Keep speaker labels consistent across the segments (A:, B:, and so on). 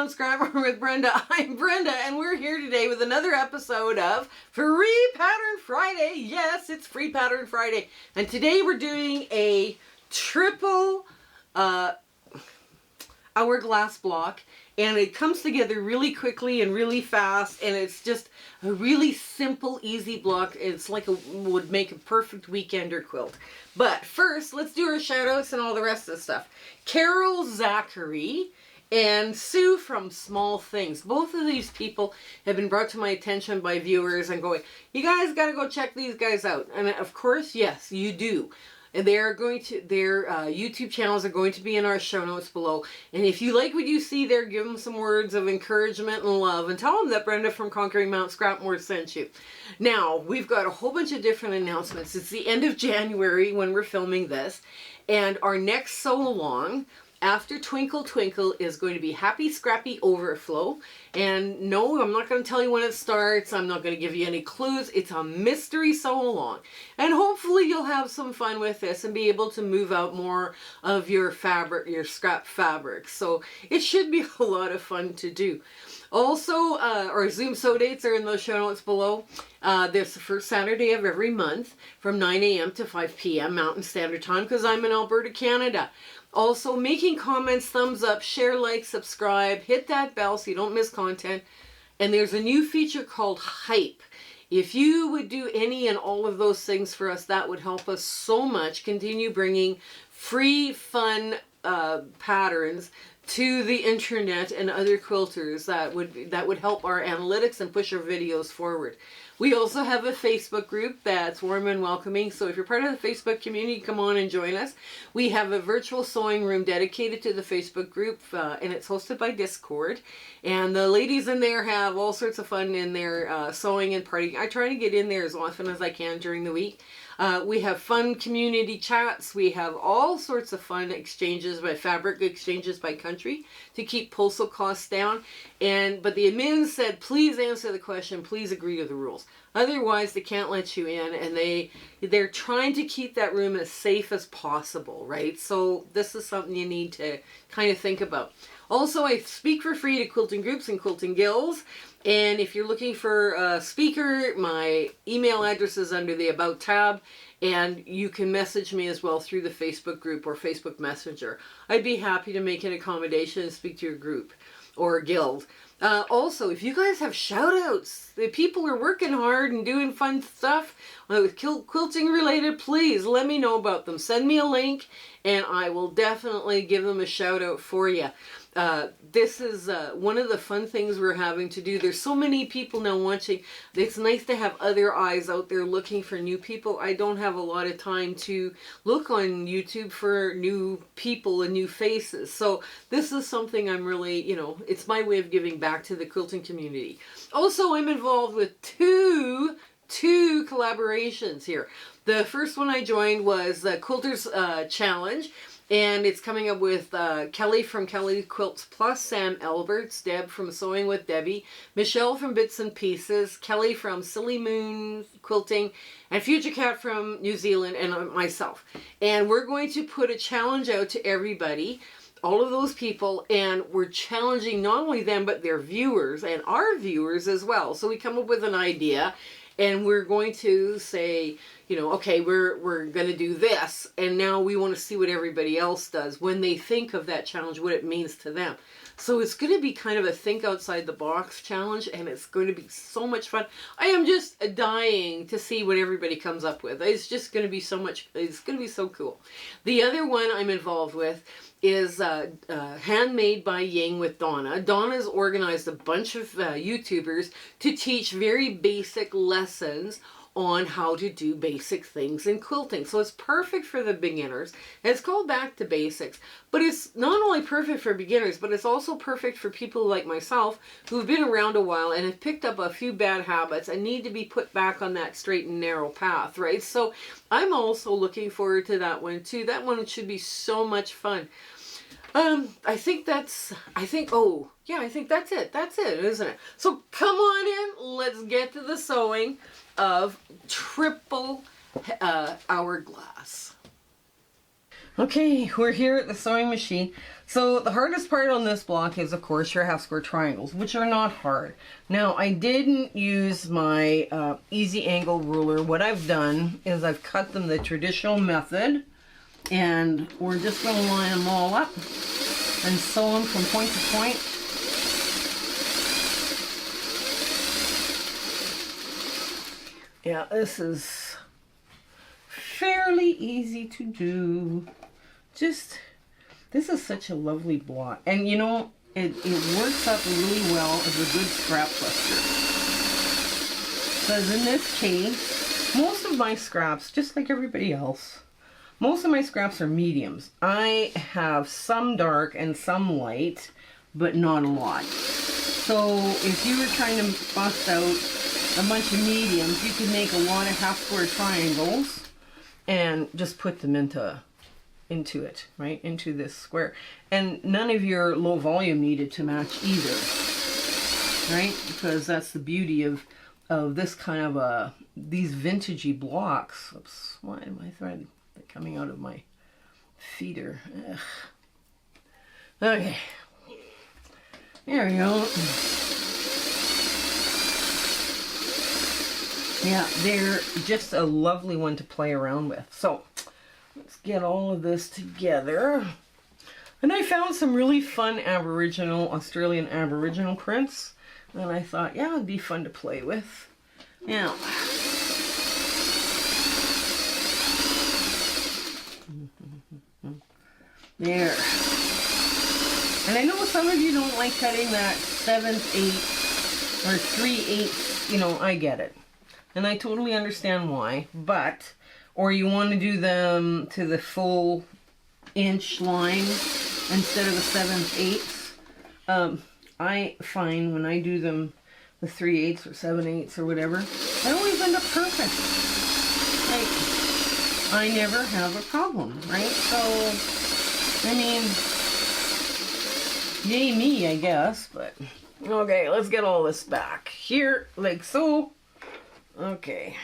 A: Mountain Scrapper with Brenda. I'm Brenda, and we're here today with another episode of Free Pattern Friday. Yes, it's Free Pattern Friday. And today we're doing a triple hourglass block. And it comes together really quickly and really fast, and it's just a really simple, easy block. It's like would make a perfect weekender quilt. But first, let's do our shout outs and all the rest of the stuff. Carol Zachary and Sue from Small Things. Both of these people have been brought to my attention by viewers and going, you guys got to go check these guys out. And of course, yes, you do. And their YouTube channels are going to be in our show notes below. And if you like what you see there, give them some words of encouragement and love. And tell them that Brenda from Conquering Mount Scrapmore sent you. Now, we've got a whole bunch of different announcements. It's the end of January when we're filming this. And our next sew-along after Twinkle Twinkle is going to be Happy Scrappy Overflow. And no, I'm not going to tell you when it starts. I'm not going to give you any clues. It's a mystery sew-along. And hopefully you'll have some fun with this and be able to move out more of your fabric, your scrap fabric. So it should be a lot of fun to do. Also, our Zoom sew dates are in those show notes below. There's the first Saturday of every month from 9 a.m. to 5 p.m. Mountain Standard Time because I'm in Alberta, Canada. Also, making comments, thumbs up, share, like, subscribe, hit that bell so you don't miss content. And there's a new feature called Hype. If you would do any and all of those things for us, that would help us so much continue bringing free, fun patterns to the internet and other quilters. That would help our analytics and push our videos forward. We also have a Facebook group that's warm and welcoming, so if you're part of the Facebook community, come on and join us. We have a virtual sewing room dedicated to the Facebook group, and it's hosted by Discord. And the ladies in there have all sorts of fun in there, sewing and partying. I try to get in there as often as I can during the week. We have fun community chats. We have all sorts of fun exchanges by fabric exchanges by country to keep postal costs down. But the admins said, please answer the question, please agree to the rules. Otherwise, they can't let you in, and they're trying to keep that room as safe as possible, right? So this is something you need to kind of think about. Also, I speak for free to quilting groups and quilting guilds. And if you're looking for a speaker, my email address is under the About tab. And you can message me as well through the Facebook group or Facebook Messenger. I'd be happy to make an accommodation and speak to your group or guild. Also, if you guys have shout outs, the people are working hard and doing fun stuff with quilting related, please let me know about them. Send me a link and I will definitely give them a shout out for you. This is one of the fun things we're having to do. There's so many people now watching. It's nice to have other eyes out there looking for new people. I don't have a lot of time to look on YouTube for new people and new faces. So this is something I'm really, it's my way of giving back to the quilting community. Also, I'm involved with two collaborations here. The first one I joined was the Quilters Challenge. And it's coming up with Kelly from Kelly Quilts Plus, Sam Alberts, Deb from Sewing with Debbie, Michelle from Bits and Pieces, Kelly from Silly Moon Quilting, and Future Cat from New Zealand, and myself. And we're going to put a challenge out to everybody, all of those people, and we're challenging not only them, but their viewers and our viewers as well. So we come up with an idea, and we're going to say, okay, we're going to do this, and now we want to see what everybody else does when they think of that challenge, what it means to them. So it's going to be kind of a think outside the box challenge, and it's going to be so much fun. I am just dying to see what everybody comes up with. It's just going to be so much, it's going to be so cool. The other one I'm involved with is Handmade by Ying with Donna. Donna's organized a bunch of YouTubers to teach very basic lessons on how to do basic things in quilting. So it's perfect for the beginners. It's called Back to Basics, but it's not only perfect for beginners, but it's also perfect for people like myself who've been around a while and have picked up a few bad habits and need to be put back on that straight and narrow path, right? So I'm also looking forward to that one too. That one should be so much fun. I think that's it. That's it, isn't it? So come on in. Let's get to the sewing of Triple Hourglass. Okay, we're here at the sewing machine. So the hardest part on this block is, of course, your half square triangles, which are not hard. Now, I didn't use my easy angle ruler. What I've done is I've cut them the traditional method, and we're just going to line them all up and sew them from point to point. Yeah, this is fairly easy to do. This is such a lovely block. And you know, it works up really well as a good scrap cluster. Because in this case, most of my scraps, just like everybody else, most of my scraps are mediums. I have some dark and some light, but not a lot. So if you were trying to bust out a bunch of mediums, you could make a lot of half square triangles and just put them into it, right? Into this square. And none of your low volume needed to match either, right? Because that's the beauty of this kind of these vintagey blocks. Oops, why am I thread coming out of my feeder? Ugh. Okay. There we go. Yeah, they're just a lovely one to play around with. So let's get all of this together. And I found some really fun Australian Aboriginal prints. And I thought, yeah, it'd be fun to play with. Now, there. And I know some of you don't like cutting that 7/8 or 3/8, you know, I get it. And I totally understand why, but, or you want to do them to the full inch line instead of the 7/8. I find when I do them the 3/8 or 7/8 or whatever, they always end up perfect. Like, I never have a problem, right? So, I mean, yay me, I guess, but, okay, let's get all this back. Here, like so. Okay,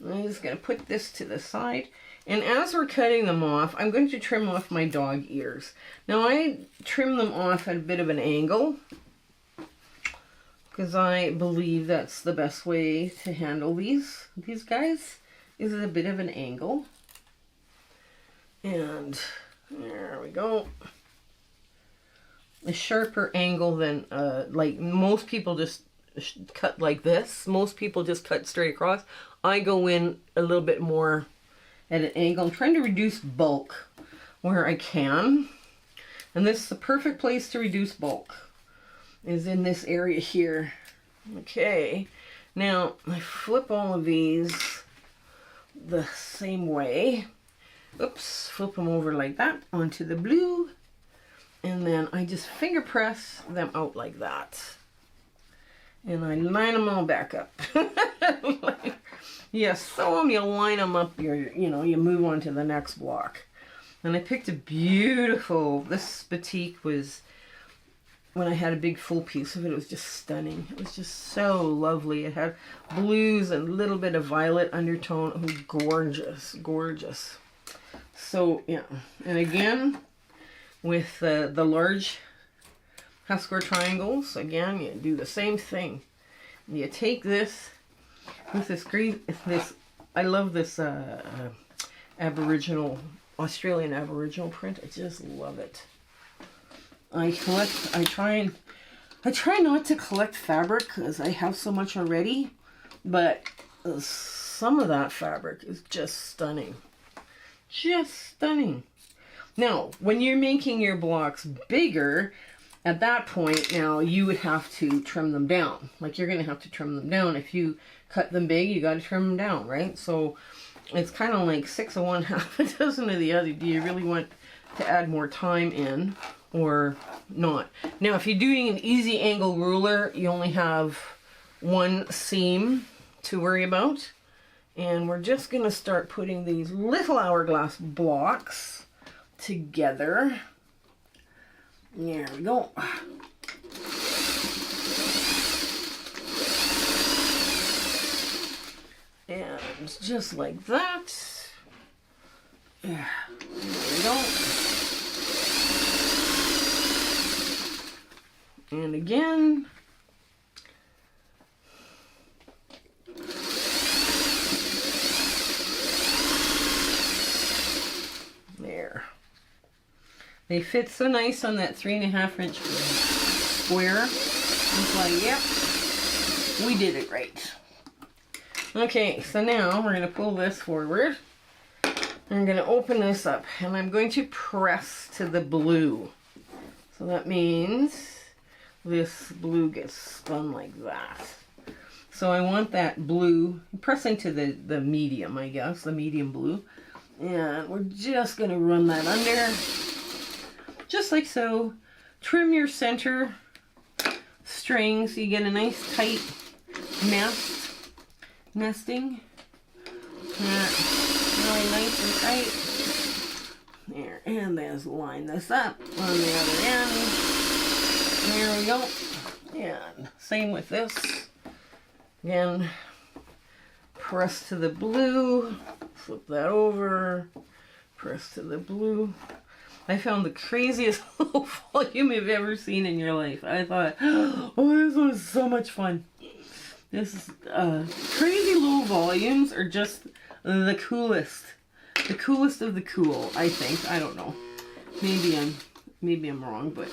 A: I'm just going to put this to the side, and as we're cutting them off, I'm going to trim off my dog ears. Now I trim them off at a bit of an angle, because I believe that's the best way to handle these guys, is at a bit of an angle. And there we go. A sharper angle than, like most people just cut like this. Most people just cut straight across. I go in a little bit more at an angle. I'm trying to reduce bulk where I can. And this is the perfect place to reduce bulk, is in this area here. Okay. Now, I flip all of these the same way. Oops. Flip them over like that onto the blue. And then I just finger press them out like that. And I line them all back up. Like, you sew them, you line them up, you move on to the next block. And I picked a beautiful, this batik was, when I had a big full piece of it, it was just stunning. It was just so lovely. It had blues and a little bit of violet undertone. It was gorgeous, gorgeous. So, yeah. And again, with the large half square triangles, again, you do the same thing. You take this with this green, I love this Australian Aboriginal print. I just love it. I try not to collect fabric because I have so much already, but some of that fabric is just stunning. Just stunning. Now, when you're making your blocks bigger, at that point, now, you would have to trim them down. Like, you're going to have to trim them down. If you cut them big, you got to trim them down, right? So, it's kind of like 6 of one, half a dozen of the other. Do you really want to add more time in or not? Now, if you're doing an easy angle ruler, you only have one seam to worry about. And we're just going to start putting these little hourglass blocks together. There we go. And just like that. There we go. And again. There. They fit so nice on that 3.5-inch square. It's like, yep, we did it right. Okay, so now we're going to pull this forward. I'm going to open this up and I'm going to press to the blue. So that means this blue gets spun like that. So I want that blue, press into the medium, I guess, the medium blue. And we're just going to run that under, just like so. Trim your center string so you get a nice tight nesting. Really nice and tight. There, and then line this up on the other end. There we go. And same with this. Again, press to the blue, flip that over, press to the blue. I found the craziest low volume you've ever seen in your life. I thought, oh, this was so much fun. This is, crazy low volumes are just the coolest. The coolest of the cool, I think. I don't know. Maybe I'm wrong, but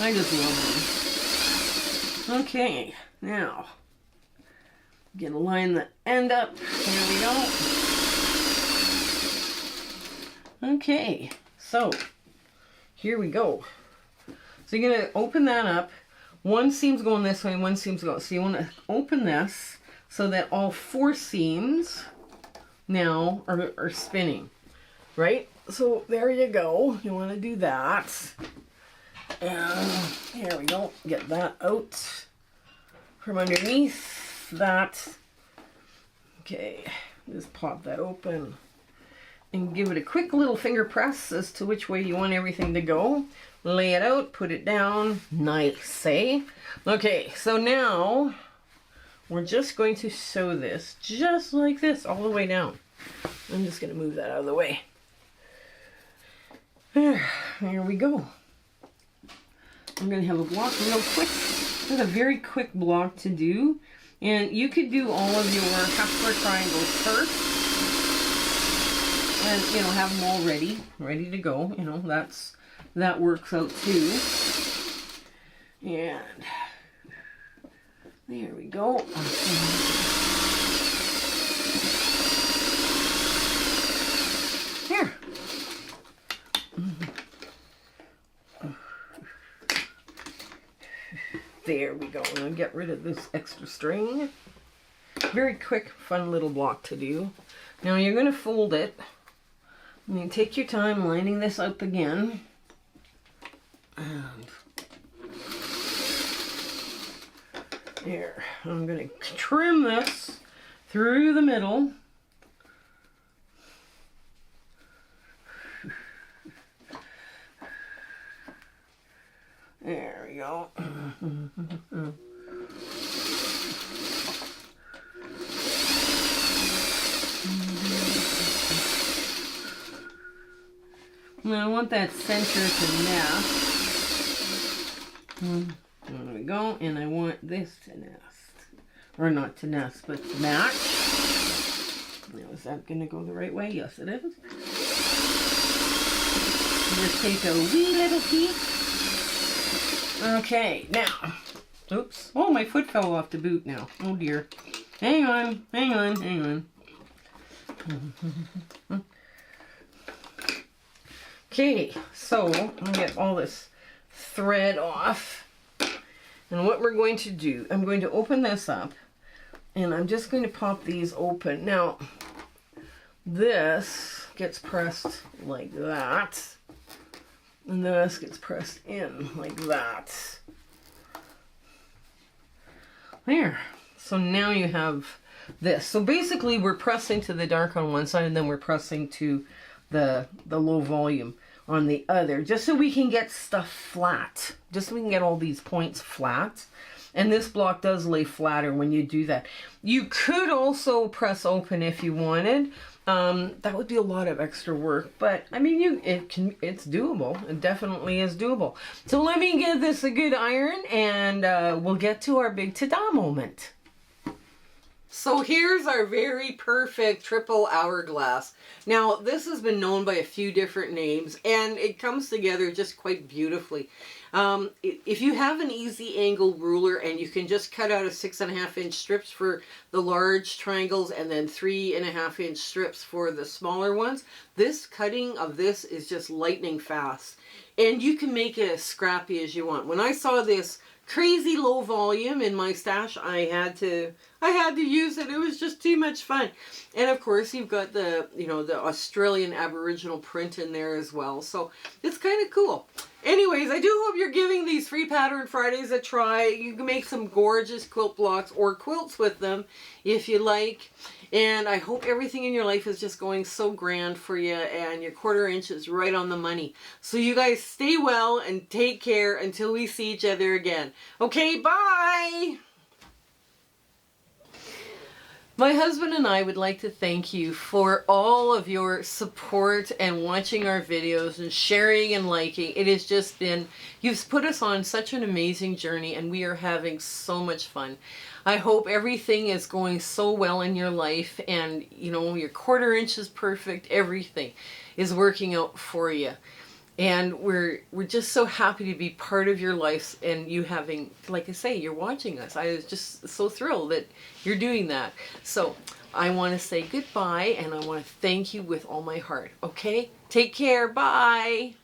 A: I just love them. Okay, now I'm gonna line the end up. There we go. Okay, so here we go. So you're gonna open that up. One seam's going this way, one seam's going. So you want to open this so that all 4 seams now are spinning, right? So there you go. You want to do that. And here we go. Get that out from underneath that. Okay, just pop that open and give it a quick little finger press as to which way you want everything to go. Lay it out, put it down. Nice, eh? Okay, so now we're just going to sew this just like this all the way down. I'm just going to move that out of the way. There we go. I'm going to have a block real quick. This is a very quick block to do. And you could do all of your half square triangles first. And, you know, have them all ready to go. You know, that works out too. And there we go. Here. There we go. I'm going to get rid of this extra string. Very quick, fun little block to do. Now you're going to fold it. And you take your time lining this up again. And there. I'm going to trim this through the middle. There we go. Now I want that center to nest. There we go. And I want this to nest. Or not to nest, but to match. Now, is that going to go the right way? Yes, it is. Just take a wee little piece. Okay, now. Oops. Oh, my foot fell off the boot now. Oh, dear. Hang on. Okay, so I'm going to get all this thread off. And what we're going to do, I'm going to open this up. And I'm just going to pop these open. Now, this gets pressed like that. And this gets pressed in like that. There. So now you have this. So basically we're pressing to the dark on one side and then we're pressing to the low volume on the other. Just so we can get stuff flat. Just so we can get all these points flat. And this block does lay flatter when you do that. You could also press open if you wanted. That would be a lot of extra work, but I mean, it's doable. It definitely is doable. So let me give this a good iron, and we'll get to our big ta-da moment. So here's our very perfect triple hourglass. Now, this has been known by a few different names, and it comes together just quite beautifully. If you have an easy angle ruler and you can just cut out a 6.5-inch strips for the large triangles and then 3.5-inch strips for the smaller ones, this cutting of this is just lightning fast. And you can make it as scrappy as you want. When I saw this crazy low volume in my stash, I had to use it. It was just too much fun. And of course you've got the, the Australian Aboriginal print in there as well. So it's kind of cool. Anyways, I do hope you're giving these Free Pattern Fridays a try. You can make some gorgeous quilt blocks or quilts with them if you like. And I hope everything in your life is just going so grand for you and your 1/4 inch is right on the money. So you guys stay well and take care until we see each other again. Okay, bye! My husband and I would like to thank you for all of your support and watching our videos and sharing and liking. It has just been, you've put us on such an amazing journey and we are having so much fun. I hope everything is going so well in your life and, your 1/4 inch is perfect. Everything is working out for you. And we're just so happy to be part of your life and you having, like I say, you're watching us. I was just so thrilled that you're doing that. So I want to say goodbye and I want to thank you with all my heart. Okay? Take care. Bye.